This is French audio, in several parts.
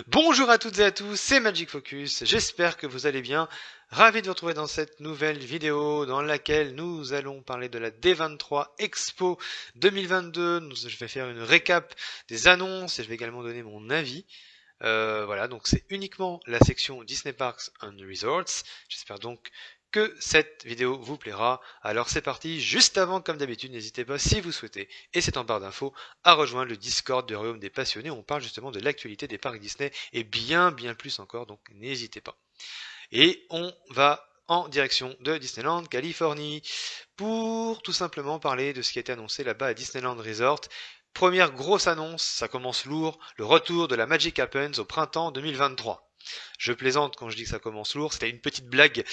Bonjour à toutes et à tous, c'est Magic Focus, j'espère que vous allez bien. Ravi de vous retrouver dans cette nouvelle vidéo dans laquelle nous allons parler de la D23 Expo 2022. Je vais faire une récap des annonces et je vais également donner mon avis. Voilà, donc c'est uniquement la section Disney Parks and Resorts. J'espère donc que cette vidéo vous plaira. Alors c'est parti, juste avant, comme d'habitude, n'hésitez pas, si vous souhaitez, et c'est en barre d'infos, à rejoindre le Discord du Royaume des Passionnés. On parle justement de l'actualité des parcs Disney et bien plus encore, donc n'hésitez pas. Et on va en direction de Disneyland, Californie, pour tout simplement parler de ce qui a été annoncé là-bas à Disneyland Resort. Première grosse annonce, ça commence lourd, le retour de la Magic Happens au printemps 2023. Je plaisante quand je dis que ça commence lourd, c'était une petite blague,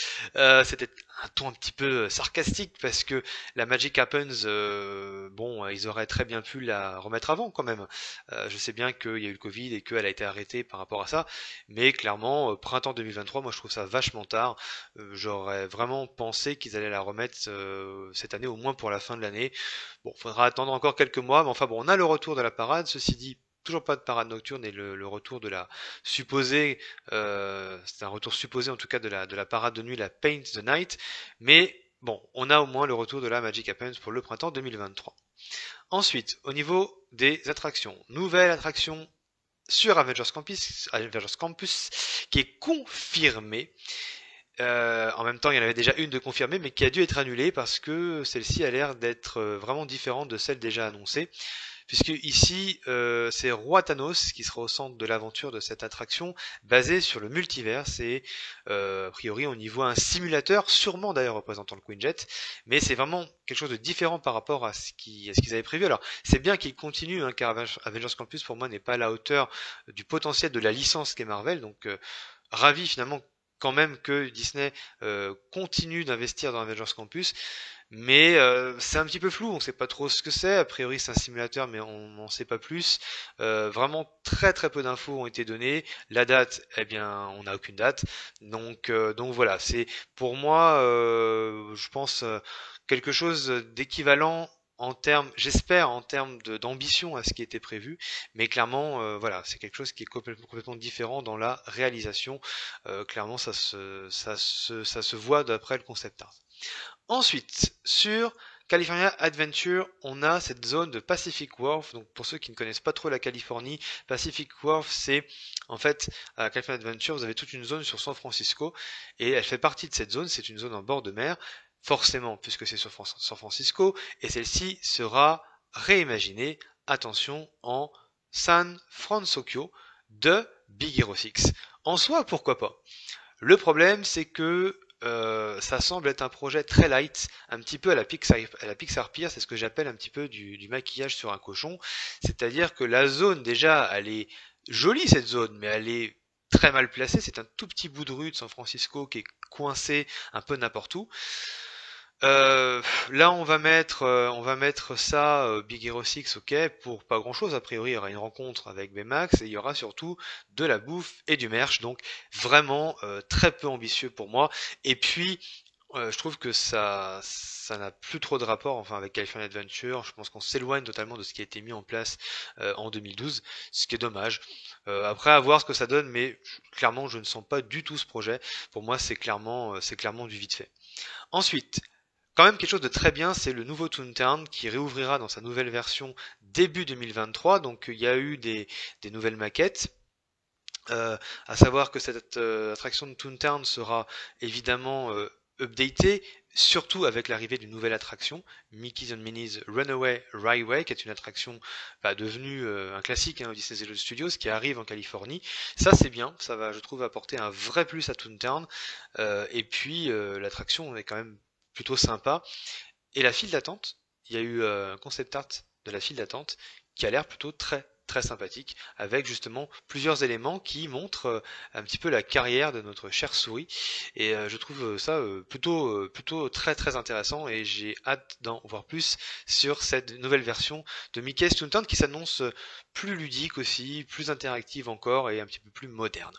c'était un ton un petit peu sarcastique parce que la Magic Happens, bon, ils auraient très bien pu la remettre avant quand même. Je sais bien qu'il y a eu le Covid et qu'elle a été arrêtée par rapport à ça, mais clairement, printemps 2023, moi je trouve ça vachement tard. J'aurais vraiment pensé qu'ils allaient la remettre cette année, au moins pour la fin de l'année. Bon, faudra attendre encore quelques mois, mais enfin bon, on a le retour de la parade, ceci dit. Toujours pas de parade nocturne et le retour de la supposée, c'est un retour supposé en tout cas de la parade de nuit, la Paint the Night, mais bon, on a au moins le retour de la Magic Happens pour le printemps 2023. Ensuite, au niveau des attractions, nouvelle attraction sur Avengers Campus qui est confirmée. En même temps, il y en avait déjà une de confirmée, mais qui a dû être annulée parce que celle-ci a l'air d'être vraiment différente de celle déjà annoncée. Puisque ici, c'est Roi Thanos qui sera au centre de l'aventure de cette attraction, basée sur le multivers. Et a priori, on y voit un simulateur, sûrement d'ailleurs représentant le Quinjet, mais c'est vraiment quelque chose de différent par rapport à ce qu'ils avaient prévu. Alors, c'est bien qu'ils continuent, hein, car Avengers Campus pour moi n'est pas à la hauteur du potentiel de la licence qu'est Marvel, donc ravi finalement quand même que Disney continue d'investir dans Avengers Campus, mais c'est un petit peu flou, on sait pas trop ce que c'est. A priori, c'est un simulateur, mais on n'en sait pas plus. Vraiment, très peu d'infos ont été données. La date, eh bien, on n'a aucune date. Donc voilà, c'est pour moi, je pense, quelque chose d'équivalent en termes, j'espère, en termes d'ambition à ce qui était prévu. Mais clairement, voilà, c'est quelque chose qui est complètement différent dans la réalisation. Clairement, ça se voit d'après le concept art. Ensuite, sur California Adventure, on a cette zone de Pacific Wharf. Donc, pour ceux qui ne connaissent pas trop la Californie, Pacific Wharf, c'est en fait à California Adventure, vous avez toute une zone sur San Francisco et elle fait partie de cette zone. C'est une zone en bord de mer, forcément, puisque c'est sur San Francisco, et celle-ci sera réimaginée, attention, en San Francisco de Big Hero 6. En soi, pourquoi pas? Le problème, c'est que ça semble être un projet très light, un petit peu à la Pixar Pier, c'est ce que j'appelle un petit peu du maquillage sur un cochon. C'est-à-dire que la zone, déjà, elle est jolie cette zone, mais elle est très mal placée. C'est un tout petit bout de rue de San Francisco qui est coincé un peu n'importe où. Là, on va mettre ça, Big Hero 6, ok, pour pas grand-chose. A priori, il y aura une rencontre avec Baymax et il y aura surtout de la bouffe et du merch. Donc, vraiment très peu ambitieux pour moi. Et puis, je trouve que ça n'a plus trop de rapport, enfin, avec California Adventure. Je pense qu'on s'éloigne totalement de ce qui a été mis en place en 2012, ce qui est dommage. Après, à voir ce que ça donne, mais clairement, je ne sens pas du tout ce projet. Pour moi, c'est clairement du vite fait. Ensuite, quand même quelque chose de très bien, c'est le nouveau Toontown qui réouvrira dans sa nouvelle version début 2023. Donc il y a eu des nouvelles maquettes. À savoir que cette attraction de Toontown sera évidemment updatée, surtout avec l'arrivée d'une nouvelle attraction, Mickey's and Minnie's Runaway Railway, qui est une attraction devenue un classique au Disney Studios, qui arrive en Californie. Ça c'est bien, ça va, je trouve, apporter un vrai plus à Toontown. Et puis l'attraction est quand même plutôt sympa. Et la file d'attente, il y a eu un concept art de la file d'attente qui a l'air plutôt très sympathique, avec justement plusieurs éléments qui montrent un petit peu la carrière de notre chère souris. Et je trouve ça plutôt très intéressant et j'ai hâte d'en voir plus sur cette nouvelle version de Mickey's Toontown qui s'annonce plus ludique aussi, plus interactive encore et un petit peu plus moderne.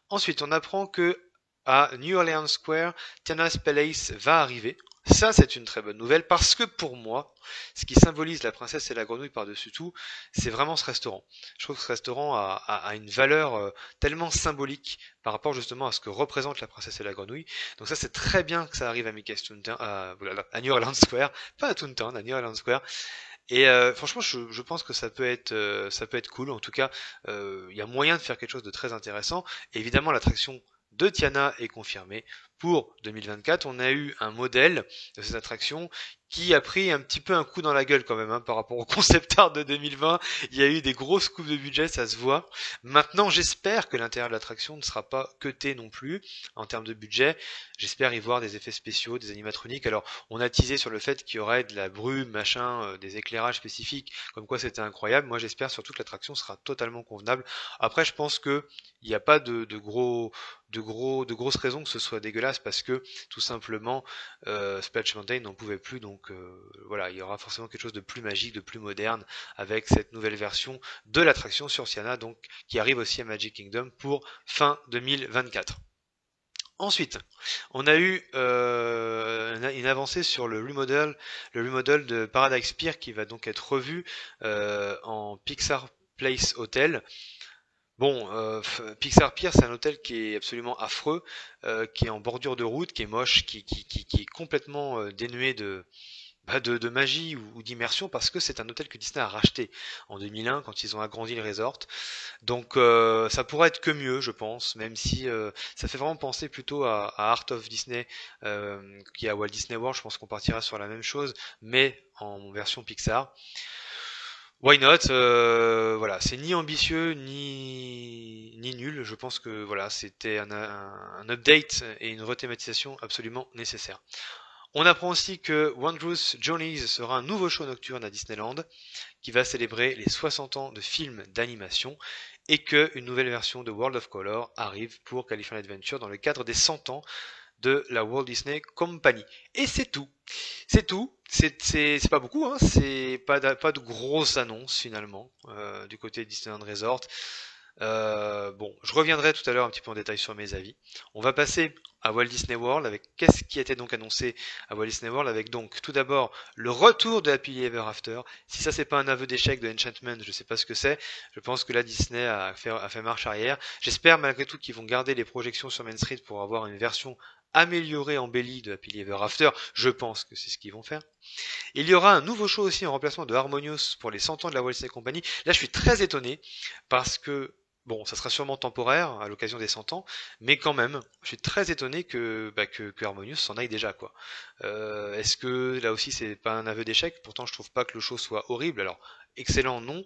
Ensuite, on apprend que à New Orleans Square, Tiana's Palace va arriver. Ça, c'est une très bonne nouvelle parce que pour moi, ce qui symbolise la princesse et la grenouille par-dessus tout, c'est vraiment ce restaurant. Je trouve que ce restaurant a une valeur tellement symbolique par rapport justement à ce que représente la princesse et la grenouille. Donc ça, c'est très bien que ça arrive à Mickey's Toontown, à New Orleans Square, pas à Toontown, à New Orleans Square. Et franchement, je pense que ça peut être cool. En tout cas, il y a moyen de faire quelque chose de très intéressant. Et évidemment, l'attraction de Tiana est confirmée pour 2024. On a eu un modèle de cette attraction qui a pris un petit peu un coup dans la gueule quand même par rapport au concept art de 2020. Il y a eu des grosses coupes de budget, ça se voit. Maintenant, j'espère que l'intérieur de l'attraction ne sera pas cuté non plus en termes de budget. J'espère y voir des effets spéciaux, des animatroniques. Alors, on a teasé sur le fait qu'il y aurait de la brume, machin, des éclairages spécifiques, comme quoi c'était incroyable. Moi, j'espère surtout que l'attraction sera totalement convenable. Après, je pense que il n'y a pas de grosses raisons que ce soit dégueulasse parce que tout simplement Splash Mountain n'en pouvait plus. Donc voilà, il y aura forcément quelque chose de plus magique, de plus moderne avec cette nouvelle version de l'attraction sur Siana, donc qui arrive aussi à Magic Kingdom pour fin 2024. Ensuite, on a eu une avancée sur le remodel de Paradise Pier qui va donc être revu en Pixar Place Hotel. Bon, Pixar Pier, c'est un hôtel qui est absolument affreux, qui est en bordure de route, qui est moche, qui est complètement dénué de magie ou d'immersion parce que c'est un hôtel que Disney a racheté en 2001 quand ils ont agrandi le resort. Donc ça pourrait être que mieux, je pense, même si ça fait vraiment penser plutôt à Art of Disney qui est à Walt Disney World. Je pense qu'on partira sur la même chose, mais en version Pixar. Why not? Voilà, c'est ni ambitieux ni nul. Je pense que voilà, c'était un update et une rethématisation absolument nécessaire. On apprend aussi que Wondrous Journeys sera un nouveau show nocturne à Disneyland qui va célébrer les 60 ans de films d'animation et que une nouvelle version de World of Color arrive pour California Adventure dans le cadre des 100 ans de la Walt Disney Company. Et c'est tout. C'est tout. C'est pas beaucoup, hein. C'est pas de grosses annonces finalement du côté de Disneyland Resort. Bon, je reviendrai tout à l'heure un petit peu en détail sur mes avis. On va passer à Walt Disney World avec qu'est-ce qui était donc annoncé à Walt Disney World avec donc tout d'abord le retour de Happily Ever After. Si ça c'est pas un aveu d'échec de Enchantment, je sais pas ce que c'est. Je pense que là Disney a fait marche arrière. J'espère malgré tout qu'ils vont garder les projections sur Main Street pour avoir une version améliorée, embellie de Happily Ever After. Je pense que c'est ce qu'ils vont faire. Il y aura un nouveau show aussi en remplacement de Harmonious pour les 100 ans de la Walt Disney Company. Là je suis très étonné parce que bon, ça sera sûrement temporaire à l'occasion des 100 ans, mais quand même, je suis très étonné que Harmonious s'en aille déjà, quoi. Est-ce que là aussi c'est pas un aveu d'échec? Pourtant, je trouve pas que le show soit horrible. Alors, excellent, non,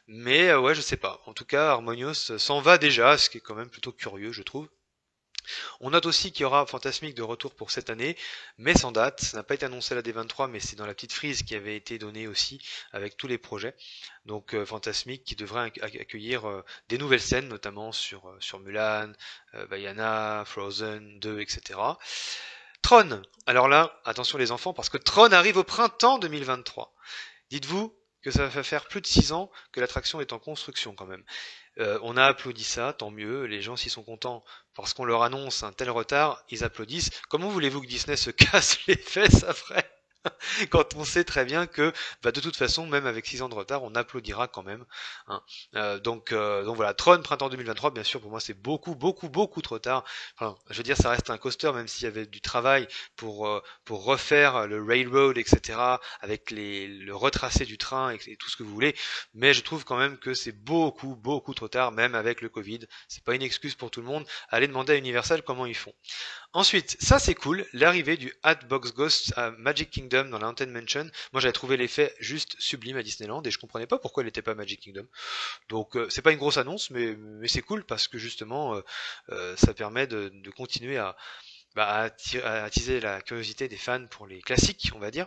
mais ouais, je sais pas. En tout cas, Harmonious s'en va déjà, ce qui est quand même plutôt curieux, je trouve. On note aussi qu'il y aura Fantasmic de retour pour cette année, mais sans date. Ça n'a pas été annoncé à la D23, mais c'est dans la petite frise qui avait été donnée aussi avec tous les projets. Donc Fantasmic qui devrait accueillir des nouvelles scènes, notamment sur Mulan, Vaiana, Frozen 2, etc. Tron. Alors là, attention les enfants, parce que Tron arrive au printemps 2023. Dites-vous que ça va faire plus de 6 ans que l'attraction est en construction quand même. On a applaudi ça, tant mieux. Les gens s'y sont contents parce qu'on leur annonce un tel retard, ils applaudissent. Comment voulez-vous que Disney se casse les fesses après quand on sait très bien que de toute façon, même avec 6 ans de retard, on applaudira quand même, hein. Donc voilà, Tron printemps 2023, bien sûr, pour moi c'est beaucoup trop tard. Enfin, je veux dire, ça reste un coaster, même s'il y avait du travail pour refaire le railroad, etc., avec le retracé du train et tout ce que vous voulez. Mais je trouve quand même que c'est beaucoup trop tard, même avec le Covid. C'est pas une excuse pour tout le monde. Allez demander à Universal comment ils font. Ensuite, ça c'est cool, l'arrivée du Hatbox Ghost à Magic Kingdom dans la Haunted Mansion. Moi j'avais trouvé l'effet juste sublime à Disneyland et je comprenais pas pourquoi il n'était pas à Magic Kingdom. Donc c'est pas une grosse annonce mais c'est cool parce que justement ça permet de continuer à attiser la curiosité des fans pour les classiques, on va dire.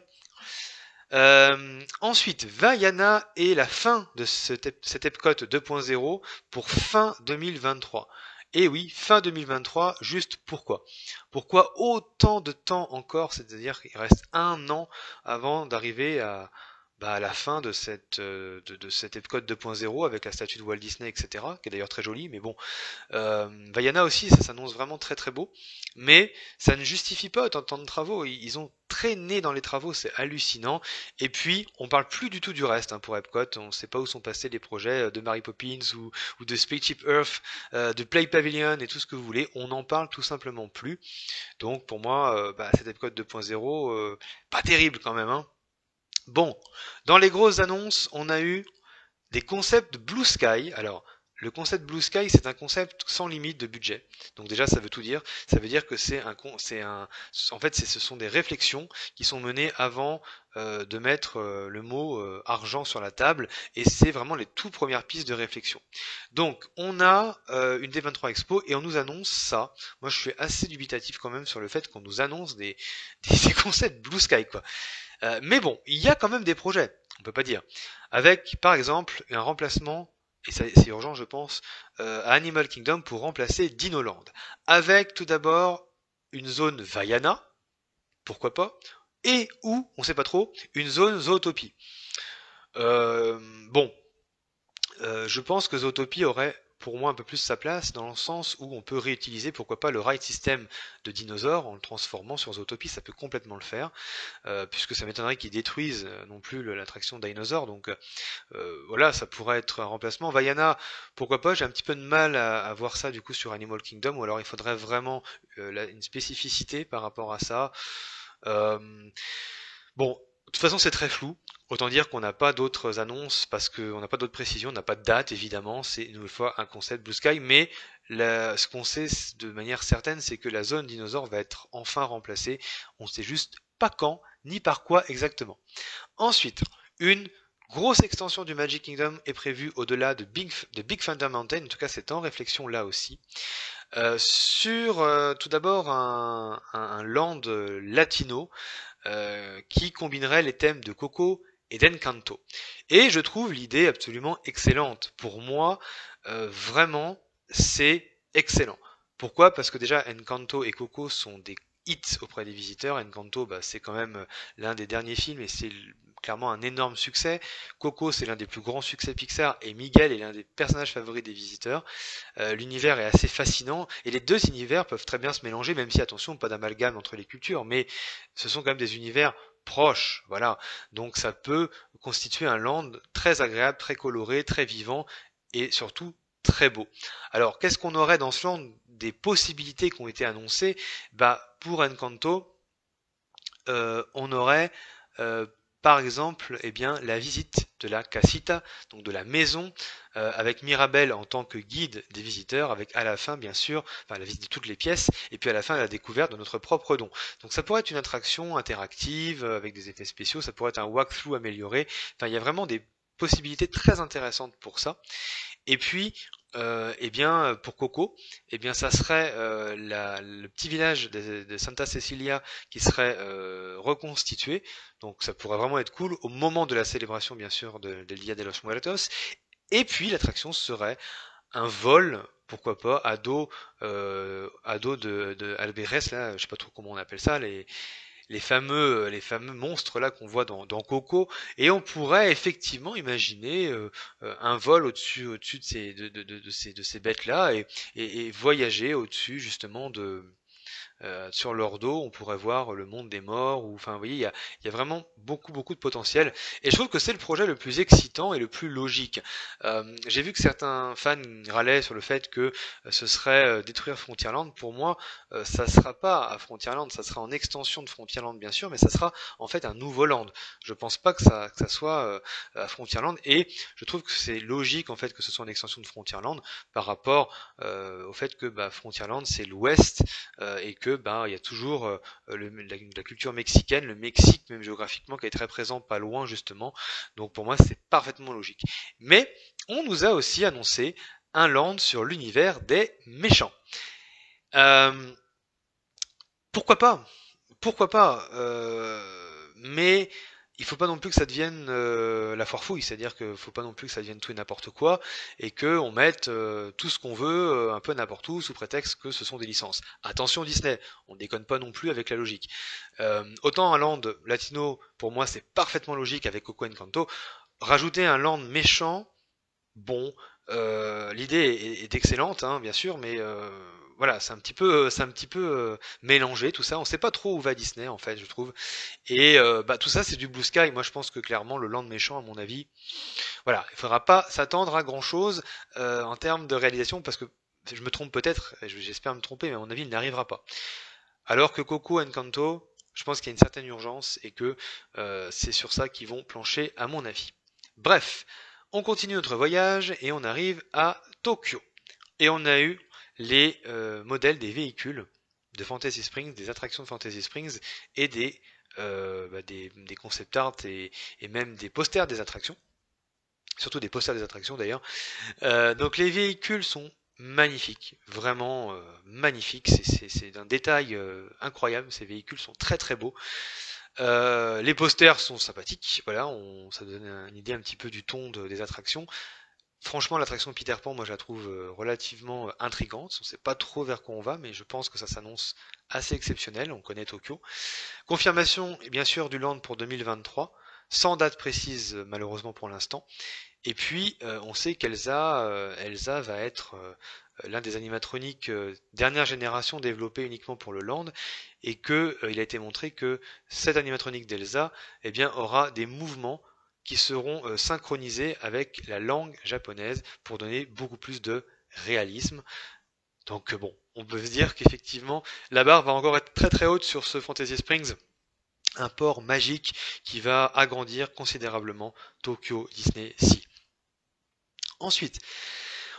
Ensuite, Vaiana et la fin de cet Epcot 2.0 pour fin 2023. Et oui, fin 2023, juste pourquoi? Pourquoi autant de temps encore? C'est-à-dire qu'il reste un an avant d'arriver à la fin de cette Epcot 2.0 avec la statue de Walt Disney, etc., qui est d'ailleurs très jolie, mais bon, Vaiana aussi, ça s'annonce vraiment très très beau, mais ça ne justifie pas autant de travaux. Ils ont traîné dans les travaux, c'est hallucinant. Et puis, on parle plus du tout du reste hein, pour Epcot. On ne sait pas où sont passés les projets de Mary Poppins ou de Spaceship Earth, de Play Pavilion et tout ce que vous voulez. On n'en parle tout simplement plus. Donc, pour moi, cette Epcot 2.0, pas terrible quand même. Hein. Bon, dans les grosses annonces, on a eu des concepts Blue Sky. Alors, le concept Blue Sky, c'est un concept sans limite de budget. Donc déjà, ça veut tout dire. Ça veut dire que en fait, ce sont des réflexions qui sont menées avant de mettre le mot argent sur la table, et c'est vraiment les tout premières pistes de réflexion. Donc, on a une D23 Expo et on nous annonce ça. Moi, je suis assez dubitatif quand même sur le fait qu'on nous annonce des concepts Blue Sky, quoi. Mais bon, il y a quand même des projets, on peut pas dire. Avec, par exemple, un remplacement, et c'est urgent je pense, à Animal Kingdom pour remplacer Dinoland. Avec tout d'abord une zone Vaiana, pourquoi pas, et ou, on sait pas trop, une zone Zootopie. Euh, bon, je pense que Zootopie aurait pour moi un peu plus sa place dans le sens où on peut réutiliser pourquoi pas le ride system de dinosaures en le transformant sur Zootopie, ça peut complètement le faire, puisque ça m'étonnerait qu'ils détruisent non plus l'attraction Dinosaur, donc voilà, ça pourrait être un remplacement. Vaiana, pourquoi pas, j'ai un petit peu de mal à voir ça du coup sur Animal Kingdom, ou alors il faudrait vraiment une spécificité par rapport à ça. Euh, Bon, de toute façon, c'est très flou. Autant dire qu'on n'a pas d'autres annonces parce qu'on n'a pas d'autres précisions, on n'a pas de date évidemment. C'est une nouvelle fois un concept Blue Sky, mais ce qu'on sait de manière certaine, c'est que la zone dinosaure va être enfin remplacée. On sait juste pas quand ni par quoi exactement. Ensuite, une grosse extension du Magic Kingdom est prévue au-delà de Big Thunder Mountain. En tout cas, c'est en réflexion là aussi. Sur tout d'abord un land latino qui combinerait les thèmes de Coco et d'Encanto. Et je trouve l'idée absolument excellente. Pour moi, vraiment, c'est excellent. Pourquoi? Parce que déjà, Encanto et Coco sont des hits auprès des visiteurs. Encanto, c'est quand même l'un des derniers films et c'est clairement un énorme succès. Coco, c'est l'un des plus grands succès Pixar et Miguel est l'un des personnages favoris des visiteurs. L'univers est assez fascinant et les deux univers peuvent très bien se mélanger, même si attention, pas d'amalgame entre les cultures, mais ce sont quand même des univers proches, voilà. Donc ça peut constituer un land très agréable, très coloré, très vivant et surtout très beau. Alors qu'est-ce qu'on aurait dans ce land? Des possibilités qui ont été annoncées. Pour Encanto, on aurait par exemple, la visite de la casita, donc de la maison, avec Mirabelle en tant que guide des visiteurs, avec à la fin, bien sûr, la visite de toutes les pièces, et puis à la fin, la découverte de notre propre don. Donc ça pourrait être une attraction interactive, avec des effets spéciaux, ça pourrait être un walkthrough amélioré, il y a vraiment des possibilités très intéressantes pour ça. Et puis, pour Coco, ça serait le petit village de Santa Cecilia qui serait reconstitué. Donc, ça pourrait vraiment être cool au moment de la célébration, bien sûr, de Dia de los Muertos. Et puis, l'attraction serait un vol, pourquoi pas, à dos de Alberès, là, je sais pas trop comment on appelle ça, les fameux monstres là qu'on voit dans Coco, et on pourrait effectivement imaginer un vol au-dessus de ces bêtes là et voyager au-dessus justement sur leur dos, on pourrait voir le monde des morts, ou enfin, vous voyez, il y a vraiment beaucoup de potentiel. Et je trouve que c'est le projet le plus excitant et le plus logique. J'ai vu que certains fans râlaient sur le fait que ce serait détruire Frontierland. Pour moi, ça sera pas à Frontierland, ça sera en extension de Frontierland bien sûr, mais ça sera en fait un nouveau land. Je pense pas que ça soit à Frontierland, et je trouve que c'est logique en fait que ce soit en extension de Frontierland par rapport au fait que Frontierland c'est l'ouest, et que il y a toujours la culture mexicaine, le Mexique même géographiquement qui est très présent pas loin justement. Donc pour moi c'est parfaitement logique. Mais on nous a aussi annoncé un land sur l'univers des méchants. Euh, Pourquoi pas? Pourquoi pas? Mais il faut pas non plus que ça devienne la foire fouille, c'est-à-dire que faut pas non plus que ça devienne tout et n'importe quoi et que on mette tout ce qu'on veut un peu n'importe où sous prétexte que ce sont des licences. Attention Disney, on déconne pas non plus avec la logique. Autant un land latino, pour moi c'est parfaitement logique avec Coco Encanto. Rajouter un land méchant, bon, l'idée est excellente, hein, bien sûr, mais voilà, c'est un petit peu mélangé tout ça. On sait pas trop où va Disney en fait, je trouve. Et bah, tout ça, c'est du blue sky. Moi, je pense que clairement, le land méchant, à mon avis, voilà, il faudra pas s'attendre à grand chose en termes de réalisation, parce que je me trompe peut-être, et j'espère me tromper, mais à mon avis, il n'arrivera pas. Alors que Coco Encanto, je pense qu'il y a une certaine urgence et que c'est sur ça qu'ils vont plancher, à mon avis. Bref, on continue notre voyage et on arrive à Tokyo. Et on a eu les modèles des véhicules de Fantasy Springs, des attractions de Fantasy Springs et des concept art et même des posters des attractions. Surtout des posters des attractions d'ailleurs. Donc les véhicules sont magnifiques, vraiment magnifiques. C'est d'un détail incroyable. Ces véhicules sont très très beaux. Les posters sont sympathiques. Voilà, ça donne une idée un petit peu du ton des attractions. Franchement, l'attraction de Peter Pan, moi je la trouve relativement intrigante. On ne sait pas trop vers quoi on va, mais je pense que ça s'annonce assez exceptionnel. On connaît Tokyo. Confirmation, bien sûr, du land pour 2023, sans date précise malheureusement pour l'instant. Et puis, on sait qu'Elsa va être l'un des animatroniques dernière génération développés uniquement pour le land, et que il a été montré que cette animatronique d'Elsa, eh bien, aura des mouvements qui seront synchronisés avec la langue japonaise pour donner beaucoup plus de réalisme. Donc bon, on peut se dire qu'effectivement, la barre va encore être très très haute sur ce Fantasy Springs, un port magique qui va agrandir considérablement Tokyo Disney Sea. Ensuite,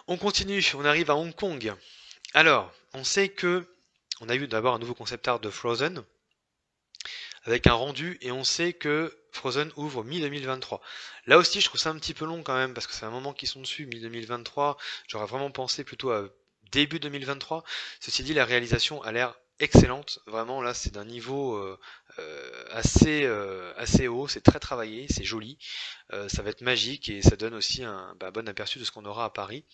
on continue, on arrive à Hong Kong. Alors, on sait que on a eu d'abord un nouveau concept art de Frozen avec un rendu et on sait que Frozen ouvre mi-2023. Là aussi, je trouve ça un petit peu long quand même parce que c'est un moment qu'ils sont dessus, mi-2023. J'aurais vraiment pensé plutôt à début 2023. Ceci dit, la réalisation a l'air excellente. Vraiment, là, c'est d'un niveau assez haut. C'est très travaillé, c'est joli. Ça va être magique et ça donne aussi un bon aperçu de ce qu'on aura à Paris.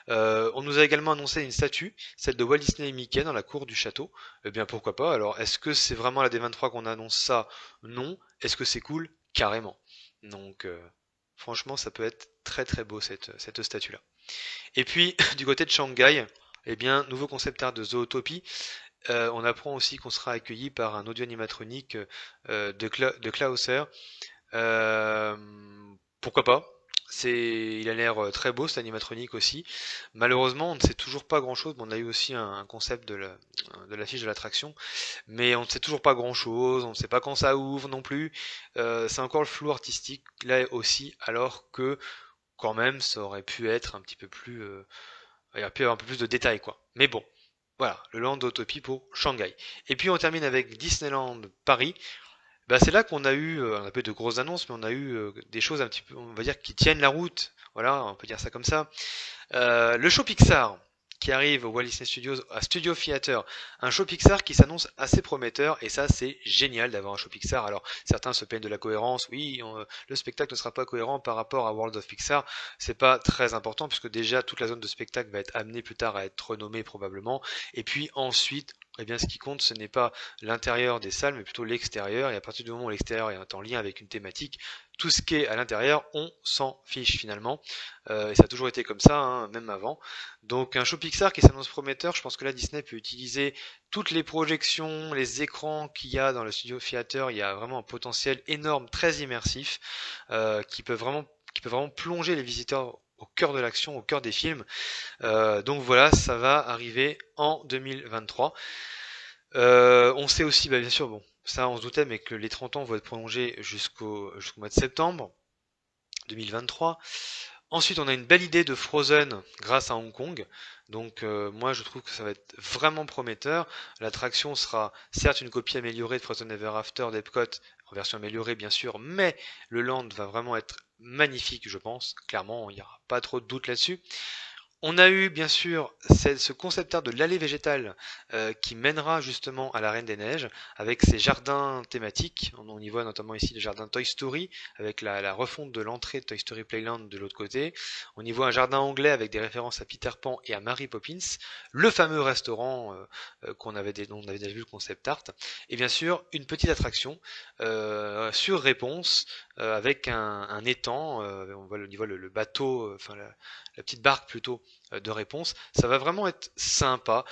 On nous a également annoncé une statue, celle de Walt Disney et Mickey dans la cour du château. Eh bien pourquoi pas. Alors est-ce que c'est vraiment à la D23 qu'on annonce ça? Non. Est-ce que c'est cool? Carrément. Donc franchement ça peut être très très beau cette statue-là. Et puis du côté de Shanghai, eh bien nouveau concept art de Zootopie. On apprend aussi qu'on sera accueilli par un audio animatronique de Klauser. Euh, Pourquoi pas? Il a l'air très beau cet animatronique aussi. Malheureusement, on ne sait toujours pas grand-chose. Bon, on a eu aussi un concept de l'affiche de l'attraction, mais on ne sait toujours pas grand-chose. On ne sait pas quand ça ouvre non plus. C'est encore le flou artistique là aussi, alors que quand même, ça aurait pu être un petit peu plus, il y aurait pu avoir un peu plus de détails quoi. Mais bon, voilà, le land d'Utopie pour Shanghai. Et puis on termine avec Disneyland Paris. Bah, c'est là qu'on a eu, on a pas eu de grosses annonces, mais on a eu des choses un petit peu, on va dire, qui tiennent la route. Voilà, on peut dire ça comme ça. Le show Pixar qui arrive au Walt Disney Studios, à Studio Theater, un show Pixar qui s'annonce assez prometteur, et ça c'est génial d'avoir un show Pixar. Alors certains se plaignent de la cohérence, oui, le spectacle ne sera pas cohérent par rapport à World of Pixar, c'est pas très important puisque déjà toute la zone de spectacle va être amenée plus tard à être renommée probablement, et puis ensuite eh bien, ce qui compte, ce n'est pas l'intérieur des salles, mais plutôt l'extérieur. Et à partir du moment où l'extérieur est en lien avec une thématique, tout ce qui est à l'intérieur, on s'en fiche finalement. Et ça a toujours été comme ça, hein, même avant. Donc un show Pixar qui s'annonce prometteur. Je pense que là, Disney peut utiliser toutes les projections, les écrans qu'il y a dans le Studio Theater. Il y a vraiment un potentiel énorme, très immersif, qui peut vraiment plonger les visiteurs au cœur de l'action, au cœur des films. Donc voilà, ça va arriver en 2023. On sait aussi, bien sûr, bon, ça on se doutait, mais que les 30 ans vont être prolongés jusqu'au mois de septembre 2023. Ensuite, on a une belle idée de Frozen grâce à Hong Kong. Donc moi je trouve que ça va être vraiment prometteur. L'attraction sera certes une copie améliorée de Frozen Ever After d'Epcot, en version améliorée bien sûr, mais le land va vraiment être magnifique je pense. Clairement, il n'y aura pas trop de doute là-dessus. On a eu bien sûr ce concept art de l'allée végétale qui mènera justement à la Reine des Neiges avec ses jardins thématiques. On y voit notamment ici le jardin Toy Story avec la refonte de l'entrée de Toy Story Playland de l'autre côté. On y voit un jardin anglais avec des références à Peter Pan et à Mary Poppins. Le fameux restaurant dont on avait déjà vu le concept art. Et bien sûr une petite attraction sur réponse avec un étang. On y voit le bateau, enfin la petite barque plutôt de réponse. Ça va vraiment être sympa.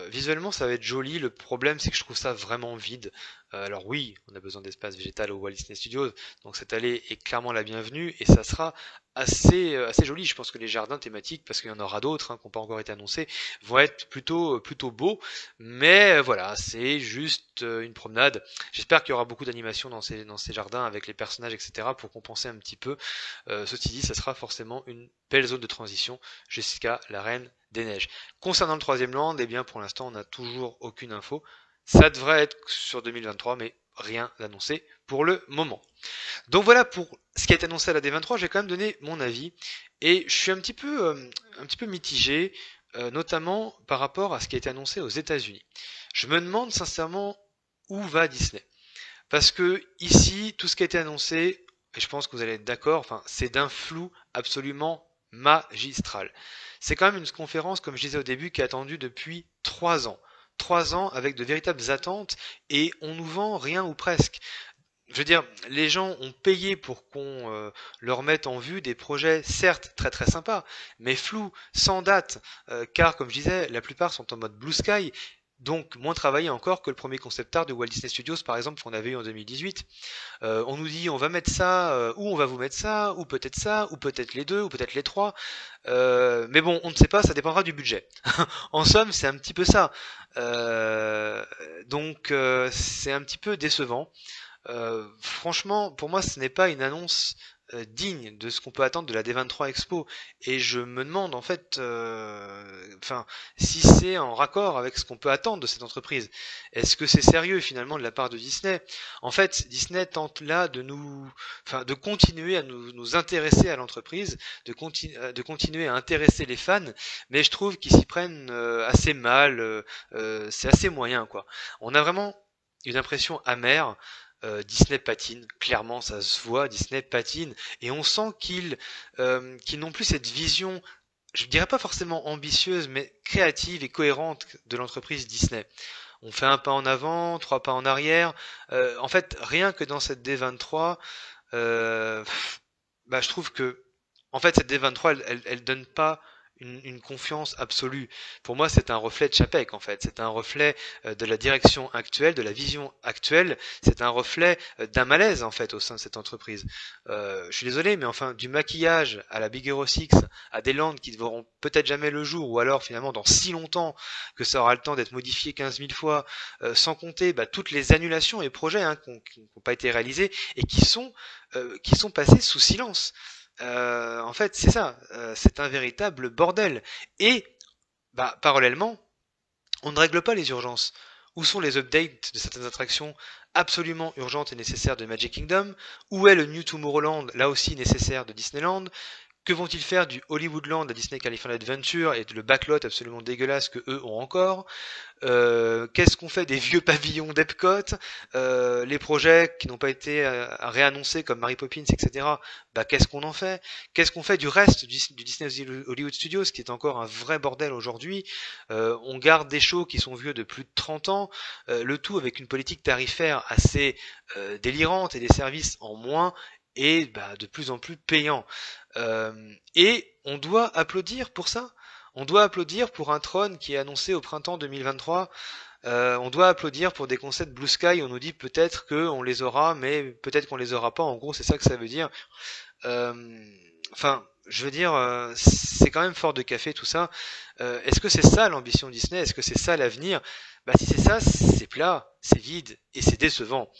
Visuellement, ça va être joli. Le problème, c'est que je trouve ça vraiment vide. Alors oui, on a besoin d'espace végétal au Walt Disney Studios, donc cette allée est clairement la bienvenue et ça sera assez joli. Je pense que les jardins thématiques, parce qu'il y en aura d'autres qui n'ont pas encore été annoncés, vont être plutôt beaux. Mais voilà, c'est juste une promenade. J'espère qu'il y aura beaucoup d'animation dans ces jardins avec les personnages, etc. pour compenser un petit peu. Ceci dit, ça sera forcément une belle zone de transition jusqu'à la Reine des Neiges. Concernant le troisième land, eh bien pour l'instant on n'a toujours aucune info. Ça devrait être sur 2023, mais rien d'annoncé pour le moment. Donc voilà pour ce qui a été annoncé à la D23, j'ai quand même donné mon avis et je suis un petit peu mitigé, notamment par rapport à ce qui a été annoncé aux États-Unis. Je me demande sincèrement où va Disney. Parce que ici, tout ce qui a été annoncé, et je pense que vous allez être d'accord, enfin, c'est d'un flou absolument magistral. C'est quand même une conférence, comme je disais au début, qui est attendue depuis 3 ans. 3 ans avec de véritables attentes et on nous vend rien ou presque. Je veux dire, les gens ont payé pour qu'on leur mette en vue des projets, certes très très sympas, mais flous, sans date, car comme je disais, la plupart sont en mode Blue Sky, donc moins travaillé encore que le premier concept art de Walt Disney Studios par exemple qu'on avait eu en 2018. On nous dit on va mettre ça, ou on va vous mettre ça, ou peut-être les deux, ou peut-être les trois. Mais bon, on ne sait pas, ça dépendra du budget. En somme, c'est un petit peu ça. Donc c'est un petit peu décevant. Franchement, pour moi, ce n'est pas une annonce digne de ce qu'on peut attendre de la D23 Expo. Et je me demande en fait, enfin, si c'est en raccord avec ce qu'on peut attendre de cette entreprise. Est-ce que c'est sérieux finalement de la part de Disney? En fait, Disney tente là de continuer à nous intéresser à l'entreprise, de continuer à intéresser les fans, mais je trouve qu'ils s'y prennent assez mal. C'est assez moyen quoi. On a vraiment une impression amère. Disney patine, clairement ça se voit, Disney patine, et on sent qu'ils n'ont plus cette vision, je dirais pas forcément ambitieuse, mais créative et cohérente de l'entreprise Disney. On fait un pas en avant, trois pas en arrière. En fait, rien que dans cette D23, euh, je trouve que, en fait, cette D23, elle donne pas une confiance absolue. Pour moi, c'est un reflet de Chapek, en fait. C'est un reflet de la direction actuelle, de la vision actuelle. C'est un reflet d'un malaise, en fait, au sein de cette entreprise. Je suis désolé, mais enfin, du maquillage à la Big Hero 6, à des landes qui ne verront peut-être jamais le jour, ou alors finalement dans si longtemps que ça aura le temps d'être modifié 15 000 fois, sans compter toutes les annulations et projets qui n'ont pas été réalisés et qui sont passés sous silence. En fait, c'est ça, c'est un véritable bordel. Et, parallèlement, on ne règle pas les urgences. Où sont les updates de certaines attractions absolument urgentes et nécessaires de Magic Kingdom? Où est le New Tomorrowland, là aussi nécessaire de Disneyland? Que vont-ils faire du Hollywoodland à Disney California Adventure et le backlot absolument dégueulasse que eux ont encore? Qu'est-ce qu'on fait des vieux pavillons d'Epcot? Les projets qui n'ont pas été réannoncés comme Mary Poppins, etc. Qu'est-ce qu'on en fait? Qu'est-ce qu'on fait du reste du Disney Hollywood Studios, qui est encore un vrai bordel aujourd'hui? On garde des shows qui sont vieux de plus de 30 ans, le tout avec une politique tarifaire assez délirante et des services en moins et de plus en plus payants. Et on doit applaudir pour ça. On doit applaudir pour un trône qui est annoncé au printemps 2023. On doit applaudir pour des concepts Blue Sky. On nous dit peut-être qu'on les aura, mais peut-être qu'on les aura pas. En gros, c'est ça que ça veut dire. Enfin, je veux dire, c'est quand même fort de café tout ça. Est-ce que c'est ça l'ambition Disney? Est-ce que c'est ça l'avenir? Si c'est ça, c'est plat, c'est vide et c'est décevant.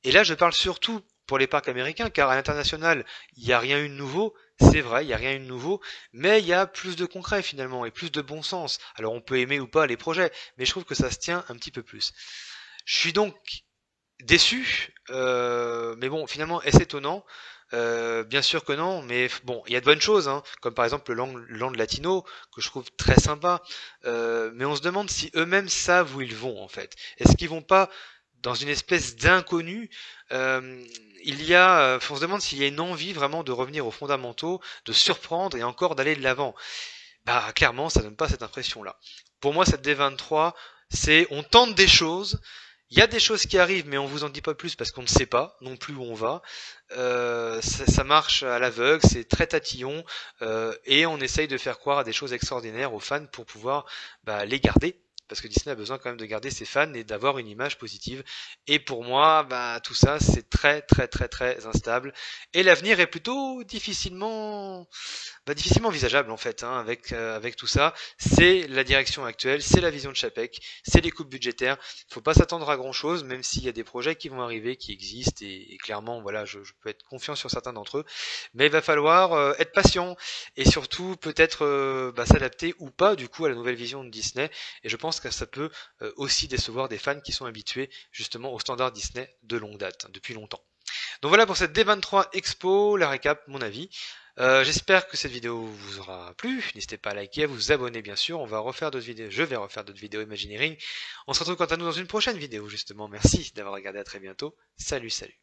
Et là, je parle surtout pour les parcs américains, car à l'international, il n'y a rien eu de nouveau. C'est vrai, il n'y a rien eu de nouveau, mais il y a plus de concret finalement et plus de bon sens. Alors on peut aimer ou pas les projets, mais je trouve que ça se tient un petit peu plus. Je suis donc déçu, mais bon, finalement, est-ce étonnant? Bien sûr que non, mais bon, il y a de bonnes choses, hein, comme par exemple le land latino, que je trouve très sympa. Mais on se demande si eux-mêmes savent où ils vont en fait. Est-ce qu'ils vont pas dans une espèce d'inconnu? euh, on se demande s'il y a une envie vraiment de revenir aux fondamentaux, de surprendre et encore d'aller de l'avant. Bah clairement, ça donne pas cette impression-là. Pour moi, cette D23, c'est on tente des choses. Il y a des choses qui arrivent, mais on vous en dit pas plus parce qu'on ne sait pas non plus où on va. Ça marche à l'aveugle, c'est très tatillon, et on essaye de faire croire à des choses extraordinaires aux fans pour pouvoir les garder. Parce que Disney a besoin quand même de garder ses fans et d'avoir une image positive. Et pour moi, tout ça, c'est très très très très instable. Et l'avenir est plutôt difficilement envisageable en fait, hein, avec tout ça. C'est la direction actuelle, c'est la vision de Chapek, c'est les coupes budgétaires. Il faut pas s'attendre à grand chose, même s'il y a des projets qui vont arriver, qui existent, et clairement, voilà, je peux être confiant sur certains d'entre eux. Mais il va falloir être patient et surtout peut-être s'adapter ou pas du coup à la nouvelle vision de Disney. Et je pense que ça peut aussi décevoir des fans qui sont habitués justement aux standards Disney de longue date, depuis longtemps. Donc voilà pour cette D23 Expo, la récap, mon avis. J'espère que cette vidéo vous aura plu. N'hésitez pas à liker, à vous abonner bien sûr. On va refaire d'autres vidéos. Je vais refaire d'autres vidéos Imagineering. On se retrouve quant à nous dans une prochaine vidéo justement. Merci d'avoir regardé. À très bientôt. Salut, salut.